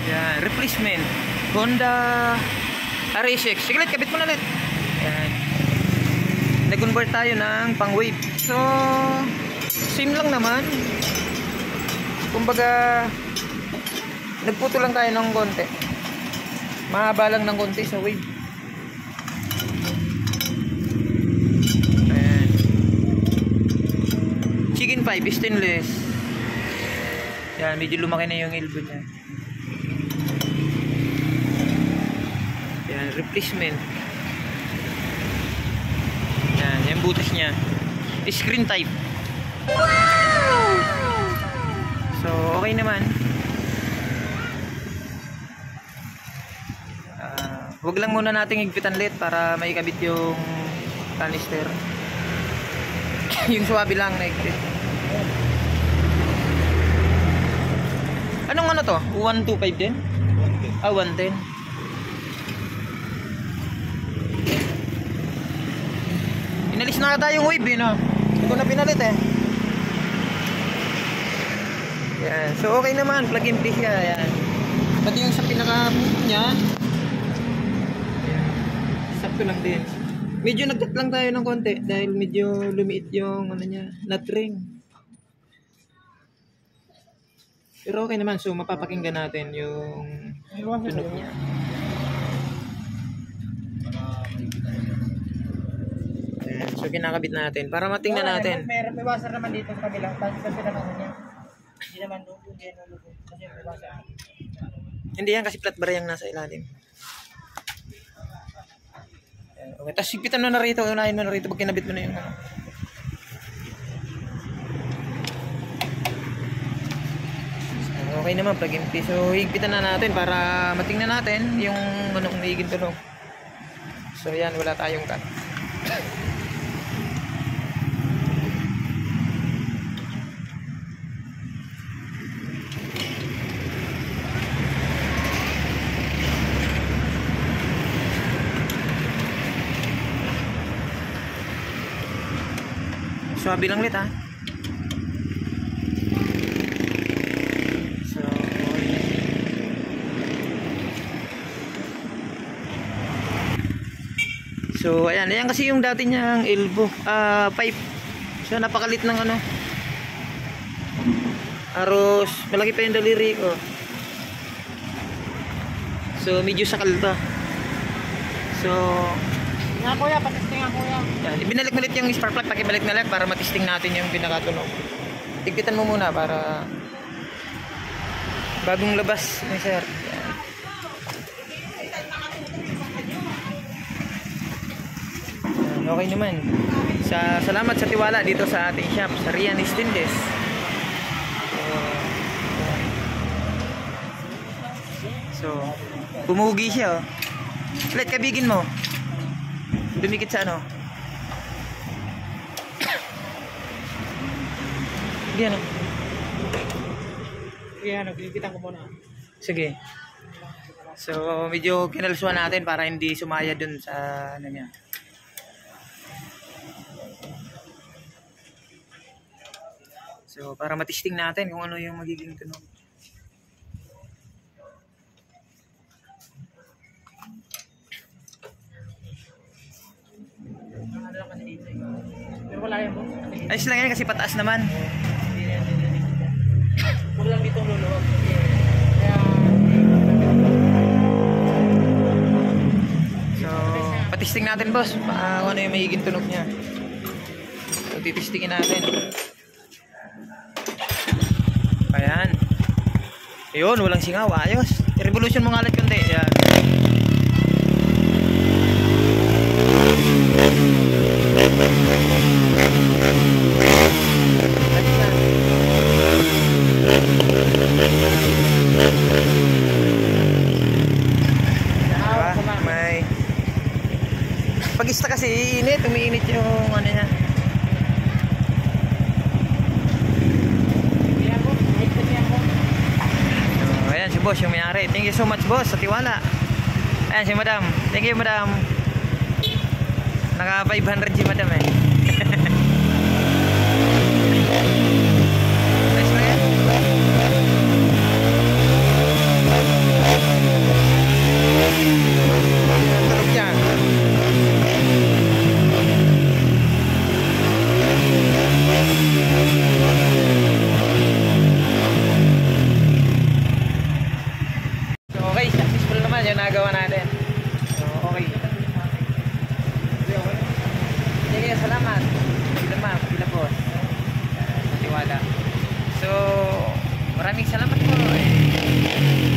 Yan, replacement. Honda RSX. Sige ulit, kabit mo na ulit. Yan. Nag-convert tayo ng pang-wave. So, same lang naman. Kumbaga, nagputo lang tayo ng konti. Mahaba lang ng konti sa wave. Ayan. Chicken 5, stainless. Yan, medyo lumaki na yung elbow niya. Yan, replacement. Yan, yung butas niya. Screen type. Wow! So, okay naman. Huwag lang muna nating higpitan ulit para maikabit yung canister. Yung swabe lang na higpit. Anong ano to? 125 din? 110. Inalis na ata yung wave no? Hindi ko na pinalit eh. Yan. So okay naman, plug and play siya. Yan. Pati yung sa pinaka niya, sakto lang din. Medyo nagkat lang tayo ng konti dahil medyo lumiit yung ano niya, nut ring. Pero okay naman, so mapapakinggan natin yung tunog niya. Ayan, so kinakabit natin para matingnan natin. May washer naman dito sa kabila, kasi naman niya. Hindi naman doon, hindi yan lulubog. Kasi may washer. Hindi yan kasi flat bar yung nasa ilalim. Okay, tapos higpitan mo na rito, unahin mo na rito pag kinabit mo na yung ano. So, okay naman, plug and play. So, higpitan na natin para matingnan natin yung anong nagiging tunog. So, yan, wala tayong cut. Swabe lang ulit ha. So ayan, ayan kasi yung dati niyang elbow, pipe. So napakalit ng ano. Aros, malaki pa yung daliri ko. So medyo sakal to. So nga kuya, patisting nga kuya. yan, ibinalik ulit yung spark plug, pakibalik na lang para matisting natin yung pinakatunog. Tigpitan mo muna para bagong labas ni sir. Yan. Okay naman. Salamat sa tiwala dito sa ating shop, sa Rian Stainless. So, pumugi siya oh. Ulit, kabigin mo. Dumikit sa ano? Hindi ano? Sige, kikitan ko muna. Sige. So, medyo kinalsuan natin para hindi sumaya dun sa ano niya. So, para matisting natin kung ano yung magiging tunog. Pero wala yan po. Ayos lang yan kasi pataas naman. Huwag lang ditong luluwag. So, patisting natin boss. Kung ano yung magiging tunog niya. So, titistingin natin. Ayan. Ayun, walang singaw. Ayos. I-revolution mo nga ulit kunti. Ayan. Diba? May pag-ista kasi iinit, umiinit yung ano niya. So, ayan si boss yung may-ari. Thank you so much boss sa tiwala. Ayan si madam. Thank you madam. Naka 500 si madam eh. Nice ba yan? kuya, salamat. Kabila ma'am, kabila boss. Sa tiwala. So, maraming salamat po.